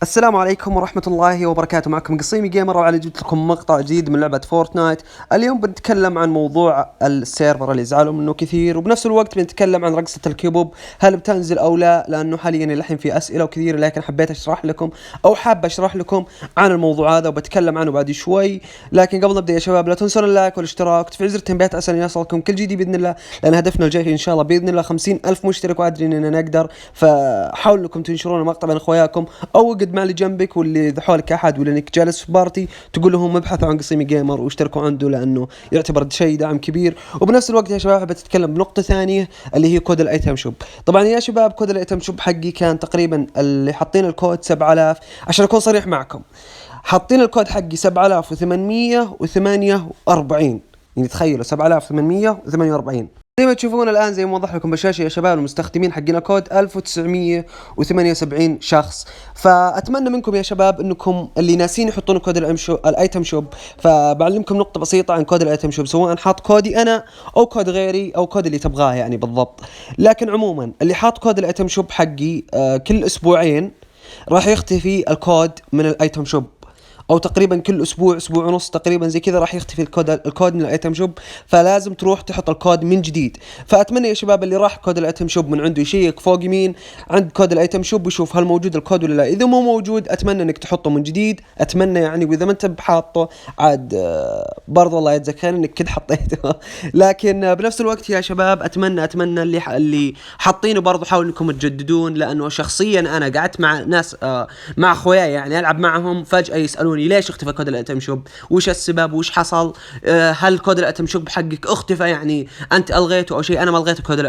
السلام عليكم ورحمة الله وبركاته. معكم قصيمي جيمر، وعلى جبت لكم مقطع جديد من لعبة فورتنايت. اليوم بنتكلم عن موضوع السيرفر اللي زعلوا منه كثير، وبنفس الوقت بنتكلم عن رقصة الكيبوب، هل بتنزل او لا، لانه حاليا الحين في اسئلة وكثير، لكن حبيت اشرح لكم او حاب اشرح لكم عن الموضوع هذا وبتكلم عنه بعد شوي. لكن قبل نبدأ يا شباب لا تنسون اللايك والاشتراك وتفعيل زر التنبيهات عشان يصلكم كل جديد باذن الله، لان هدفنا الجاي ان شاء الله باذن الله 50,000 مشترك، وادري اننا نقدر. فحاولوا انكم تنشرون المقطع بين اخوياكم، او اقعد مع اللي جنبك واللي اذا حولك احد ولا انك جالس في بارتي تقول لهم ابحثوا عن قصيمي جيمر واشتركوا عنده، لانه يعتبر شيء دعم كبير. وبنفس الوقت يا شباب بتتكلم بنقطة ثانية اللي هي كود الايتم شوب. طبعا يا شباب كود الايتم شوب حقي كان تقريبا اللي حاطين الكود 7000، عشان اكون صريح معكم حاطين الكود حقي 7848. يعني تخيلوا 7848. زي ما تشوفون الآن، زي ما وضح لكم بالشاشة يا شباب، المستخدمين حقين الكود 1978 شخص. فأتمنى منكم يا شباب أنكم اللي ناسين يحطون كود الأيتم شوب، فبعلمكم نقطة بسيطة عن كود الأيتم شوب، سواء حاط كودي أنا أو كود غيري أو كود اللي تبغاه يعني بالضبط. لكن عموما اللي حاط كود الأيتم شوب حقي كل أسبوعين راح يختفي الكود من الأيتم شوب، او تقريبا كل اسبوع اسبوع ونص تقريبا زي كذا راح يختفي الكود من الايتم شوب، فلازم تروح تحط الكود من جديد. فاتمنى يا شباب اللي راح كود الايتم شوب من عنده يشيك فوق يمين عند كود الايتم شوب ويشوف هل موجود الكود ولا لا. اذا مو موجود اتمنى انك تحطه من جديد، اتمنى يعني. واذا ما انت بحاطه عاد برضه الله يجزاك خير انك كده حطيته. لكن بنفس الوقت يا شباب اتمنى اللي حاطينه برضه حاولوا انكم تجددون، لانه شخصيا انا قعدت مع ناس مع اخوياي يعني العب معهم، فجأة يسالون ليش اختفى كود الاتم شوب، وش السبب، وش حصل، هل كود الاتم شوب حقك اختفى، يعني انت الغيته او شيء. انا ما الغيت كود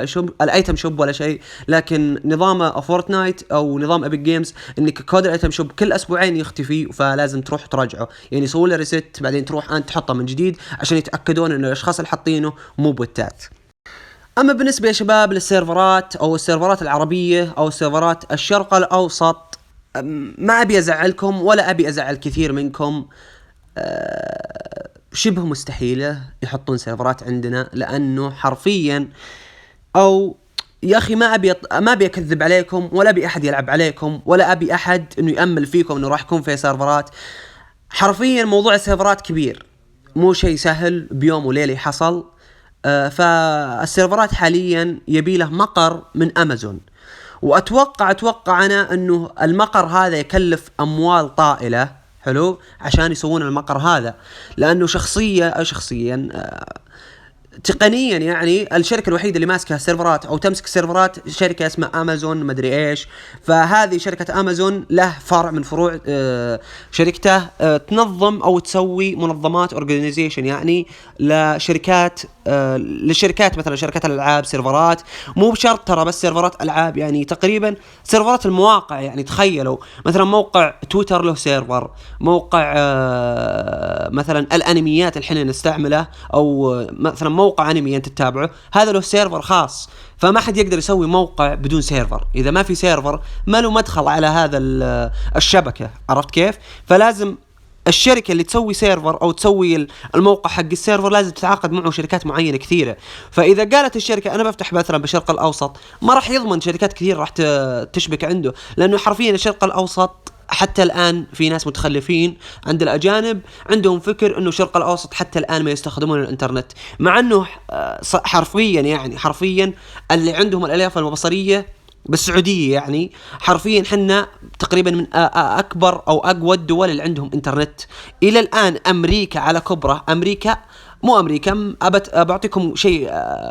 الايتم شوب ولا شيء، لكن نظام فورتنايت او نظام ابيك جيمز انك كود الايتم شوب كل اسبوعين يختفي، فلازم تروح تراجعه، يعني سووا له ريست بعدين تروح انت تحطه من جديد عشان يتاكدون ان الاشخاص اللي حاطينه مو بوتات. اما بالنسبه يا شباب للسيرفرات او السيرفرات العربيه او السيرفرات الشرق الاوسط، ما أبي أزعلكم ولا أبي أزعل كثير منكم. شبه مستحيلة يحطون سيرفرات عندنا، لأنه حرفيا أو يا أخي ما أبي أكذب عليكم، ولا أبي أحد يلعب عليكم، ولا أبي أحد إنه يأمل فيكم إنه راح يكون في سيرفرات. حرفيا موضوع السيرفرات كبير، مو شيء سهل بيوم وليلة حصل. فالسيرفرات حاليا يبيله مقر من أمازون، وأتوقع أنا أنه المقر هذا يكلف أموال طائلة حلو عشان يسوون المقر هذا، لأنه شخصيا تقنيا يعني الشركة الوحيدة اللي ماسكة سيرفرات او تمسك سيرفرات شركة اسمها امازون مدري ايش. فهذه شركة امازون له فرع من فروع شركته تنظم او تسوي منظمات اورجانيزيشن، يعني لشركات للشركات مثلا شركات الالعاب سيرفرات، مو بشرط ترى بس سيرفرات العاب، يعني تقريبا سيرفرات المواقع. يعني تخيلوا مثلا موقع تويتر له سيرفر، موقع مثلا الانميات الحين نستعمله، او مثلا موقع انمي انت تتابعه هذا له سيرفر خاص. فما حد يقدر يسوي موقع بدون سيرفر، اذا ما في سيرفر ما له مدخل على هذا الشبكة، عرفت كيف؟ فلازم الشركة اللي تسوي سيرفر او تسوي الموقع حق السيرفر لازم تتعاقد معه شركات معينة كثيرة. فاذا قالت الشركة انا بفتح مثلا بالشرق الاوسط، ما راح يضمن شركات كثير راح تشبك عنده، لانه حرفيا الشرق الاوسط حتى الآن في ناس متخلفين عند الأجانب عندهم فكر أنه الشرق الأوسط حتى الآن ما يستخدمون الإنترنت، مع أنه حرفيا اللي عندهم الألياف البصرية بالسعودية، يعني حرفيا حنا تقريبا من أكبر أو أقوى الدول اللي عندهم إنترنت إلى الآن. أمريكا على كبرى، مو أمريكا بعطيكم شيء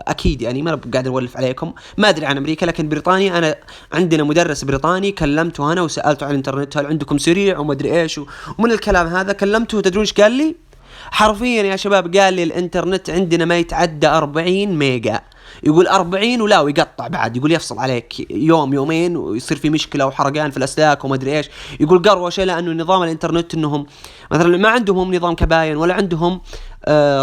أكيد، يعني ما قاعد أولف عليكم، ما أدري عن أمريكا، لكن بريطانيا أنا عندنا مدرس بريطاني كلمته أنا وسألته عن الإنترنت هل عندكم سريع وما أدري إيش، ومن الكلام هذا كلمته تدرون إيش قال لي؟ حرفيا يا شباب قال لي الإنترنت عندنا ما يتعدى 40 ميجا. يقول 40 ولا ويقطع بعد، يقول يفصل عليك يوم يومين ويصير في مشكلة وحرقان في الأسلاك وما أدري إيش. يقول قروة شيء، لأنه نظام الإنترنت إنهم مثلا ما عندهم نظام كباين ولا عندهم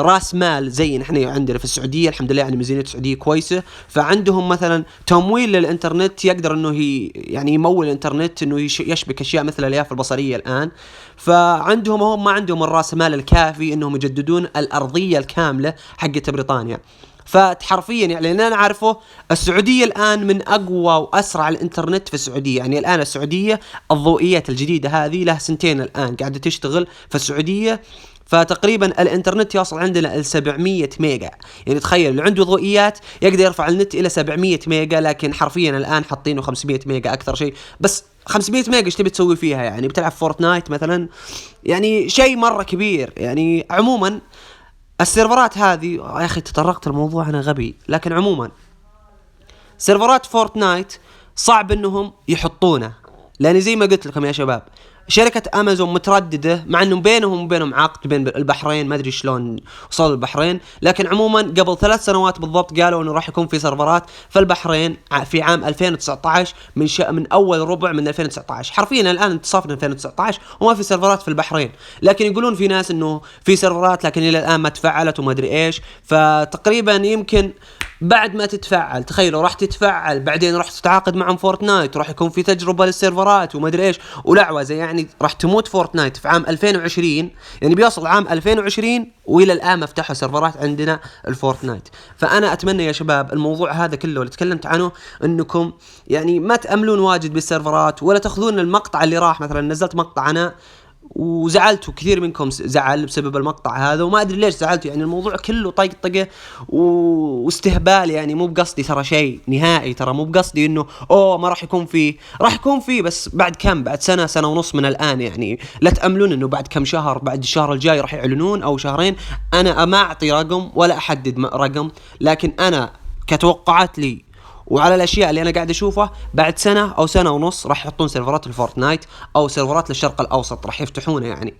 راس مال زي نحن عندنا في السعودية. الحمد لله يعني ميزانية السعودية كويسة، فعندهم مثلا تمويل للإنترنت، يقدر إنه يعني يمول الإنترنت إنه يشبك أشياء مثل الألياف البصرية الآن. فعندهم هم ما عندهم الراس مال الكافي إنهم يجددون الأرضية الكاملة حقت بريطانيا. فحرفيا يعني اللي انا عارفه السعوديه الان من اقوى واسرع الانترنت في السعوديه. يعني الان السعوديه الضوئيات الجديده هذه لها سنتين الان قاعده تشتغل في السعوديه، فتقريبا الانترنت يوصل عندنا ل 700 ميجا. يعني تخيل اللي عنده ضوئيات يقدر يرفع النت الى 700 ميجا، لكن حرفيا الان حاطينه 500 ميجا اكثر شيء. بس 500 ميجا ايش تبي تسوي فيها؟ يعني بتلعب فورتنايت مثلا؟ يعني شيء مره كبير. يعني عموما السيرفرات هذه يا اخي تطرقت الموضوع انا غبي، لكن عموما سيرفرات فورتنايت صعب انهم يحطونه، لان زي ما قلت لكم يا شباب شركة امازون مترددة، مع انه بينهم وبينهم عقد بين البحرين، ما ادري شلون وصلوا البحرين، لكن عموما قبل 3 سنوات بالضبط قالوا انه راح يكون في سيرفرات في البحرين في عام 2019 من اول ربع من 2019. حرفيا الان انتصفنا 2019 وما في سيرفرات في البحرين، لكن يقولون في ناس انه في سيرفرات لكن الى الان ما تفعلت وما ادري ايش. فتقريبا يمكن بعد ما تتفعل، تخيلوا راح تتفعل بعدين راح تتعاقد مع فورتنايت وراح يكون في تجربة للسيرفرات وما ادري ايش ولعوزة. يعني راح تموت فورتنايت في عام 2020، يعني بيوصل عام 2020 والى الان ما فتحوا سيرفرات عندنا الفورتنايت. فانا اتمنى يا شباب الموضوع هذا كله اللي تكلمت عنه انكم يعني ما تأملون واجد بالسيرفرات، ولا تاخذون المقطع اللي راح. مثلا نزلت مقطع انا وزعلت، وكثير منكم زعل بسبب المقطع هذا، وما ادري ليش زعلت. يعني الموضوع كله طقطقه واستهبال، يعني مو بقصدي ترى شيء نهائي، ترى مو بقصدي انه اوه ما راح يكون فيه، راح يكون فيه بس بعد كم، بعد سنه ونص من الان. يعني لا تأملون انه بعد كم شهر، بعد الشهر الجاي راح يعلنون او شهرين. انا ما اعطي رقم ولا احدد رقم، لكن انا كتوقعات لي وعلى الاشياء اللي انا قاعد اشوفها بعد سنه او سنه ونص راح يحطون سيرفرات الفورتنايت او سيرفرات للشرق الاوسط راح يفتحونه يعني.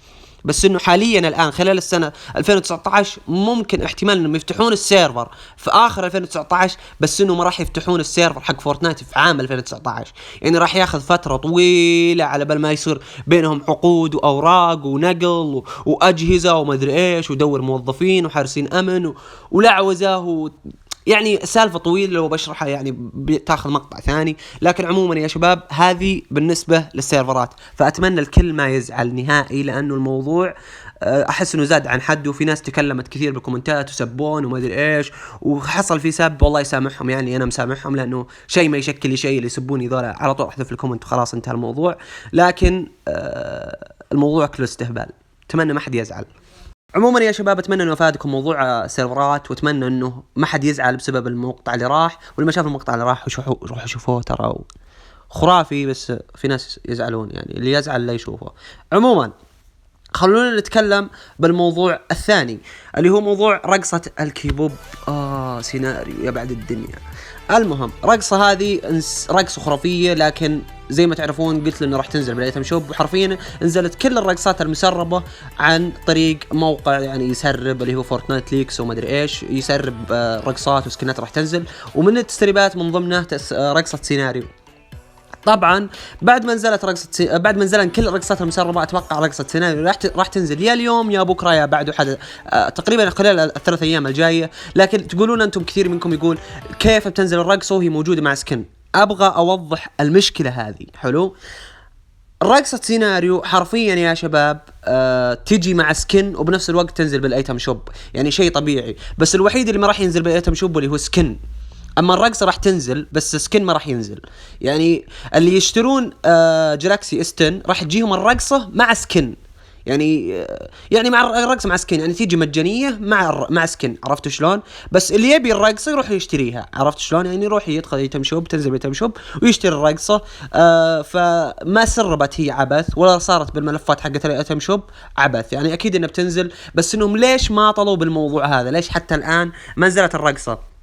بس انه حاليا الان خلال السنه 2019 ممكن احتمال انهم يفتحون السيرفر في اخر 2019، بس انه ما راح يفتحون السيرفر حق فورتنايت في عام 2019. يعني راح ياخذ فتره طويله على بال ما يصير بينهم عقود واوراق ونقل واجهزه وما ادري ايش ودور موظفين وحارسين امن ولعوزه يعني سالفة طويلة لو بشرحها يعني بتاخذ مقطع ثاني. لكن عموما يا شباب هذه بالنسبة للسيرفرات. فأتمنى الكل ما يزعل نهائي، لأنه الموضوع أحس إنه زاد عن حد، وفي ناس تكلمت كثير بالكومنتات وسبون وما أدري إيش، وحصل في سب. والله يسامحهم، يعني أنا مسامحهم، لأنه شيء ما يشكل لي شيء اللي يسبوني ذولا على طول أحذف الكومنت وخلاص انتهى الموضوع. لكن الموضوع كله استهبال، أتمنى ما حد يزعل. عموما يا شباب اتمنى انه افادكم موضوع سيرفرات، واتمنى انه ما حد يزعل بسبب المقطع اللي راح، واللي ما شاف المقطع اللي راح روحوا شوفوه، ترى خرافي. بس في ناس يزعلون، يعني اللي يزعل لا يشوفه. عموما خلونا نتكلم بالموضوع الثاني اللي هو موضوع رقصة الكيبوب. سيناريو يا بعد الدنيا. المهم رقصة هذه رقصة خرافية، لكن زي ما تعرفون قلت انه راح تنزل بالايتم شوب، وحرفيا نزلت كل الرقصات المسربة عن طريق موقع يعني يسرب اللي هو فورتنايت ليكس وما ادري ايش، يسرب رقصات وسكنات راح تنزل، ومن التسريبات من ضمنه رقصة سيناريو. طبعا بعد ما نزلت بعد ما نزلن كل الرقصات المسربه، اتوقع رقصه سيناريو راح تنزل يا اليوم يا بكره يا بعده حد تقريبا خلال ال3 ايام الجايه. لكن تقولون انتم كثير منكم يقول كيف بتنزل الرقصه وهي موجوده مع سكن؟ ابغى اوضح المشكله هذه. حلو، رقصة سيناريو حرفيا يا شباب تجي مع سكن، وبنفس الوقت تنزل بالايتم شوب، يعني شيء طبيعي. بس الوحيد اللي ما راح ينزل بالايتم شوب اللي هو سكن. اما الرقصة راح تنزل بس سكن ما راح ينزل. يعني اللي يشترون جلاكسي اس10 راح تجيهم الرقصة مع سكن، يعني مع الرقصة مع سكن، يعني تيجي مجانية مع سكن. عرفت شلون؟ بس اللي يبي الرقصة يروح يشتريها. عرفت شلون؟ يعني يروح يدخل ايتم شوب، تنزل بايتم شوب ويشتري الرقصة. فما سربت هي عبث، ولا صارت بالملفات حقت الايتم شوب عبث. يعني اكيد انها بتنزل، بس انهم ليش ما طلوا بالموضوع هذا؟ ليش حتى الان ما نزلت الرقصة؟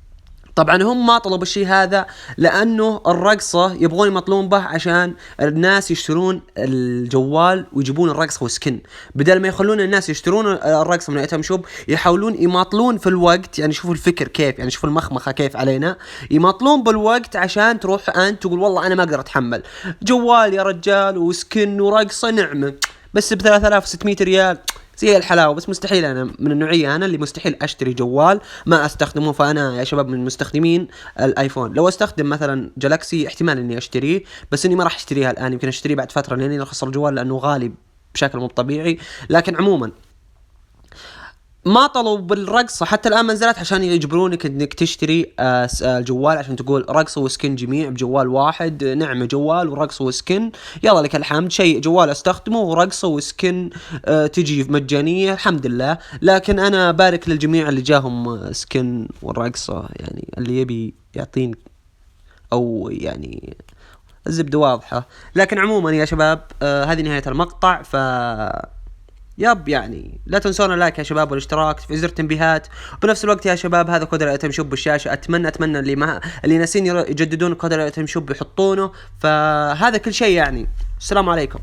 طبعا هم ما طلبوا الشيء هذا لأنه الرقصة يبغون يمطلون به عشان الناس يشترون الجوال ويجيبون الرقصة وسكن، بدل ما يخلون الناس يشترون الرقصة من ايتم شوب يحاولون يماطلون في الوقت. يعني شوفوا الفكر كيف، يعني شوفوا المخمخة كيف علينا، يماطلون بالوقت عشان تروح أنت تقول والله أنا ما أقدر أتحمل جوال يا رجال وسكن ورقصة نعمة بس ب3600 ريال زي الحلاوة. بس مستحيل، أنا من النوعية أنا اللي مستحيل أشتري جوال ما أستخدمه. فأنا يا شباب من مستخدمين الآيفون. لو أستخدم مثلا جالاكسي احتمال إني أشتريه، بس إني ما راح أشتريها الآن، يمكن أشتريه بعد فترة لأني أخسر الجوال لأنه غالي بشكل مو طبيعي. لكن عموما ما طلبوا بالرقصة حتى الآن ما نزلت عشان يجبرونك انك تشتري الجوال عشان تقول رقصة وسكن جميع بجوال واحد. نعمة جوال ورقصة وسكن، يلا لك الحمد، شيء جوال استخدمه ورقصة وسكن تجي مجانية الحمد لله. لكن انا بارك للجميع اللي جاهم سكن والرقصة، يعني اللي يبي يعطيني او يعني الزبدة واضحة. لكن عموما يا شباب هذه نهاية المقطع. يب يعني لا تنسونا اللايك يا شباب والاشتراك في زر التنبيهات. وبنفس الوقت يا شباب هذا كود الايتم شوب بالشاشة، اتمنى اللي ناسين يجددون كود الايتم شوب يحطونه. فهذا كل شيء يعني. السلام عليكم.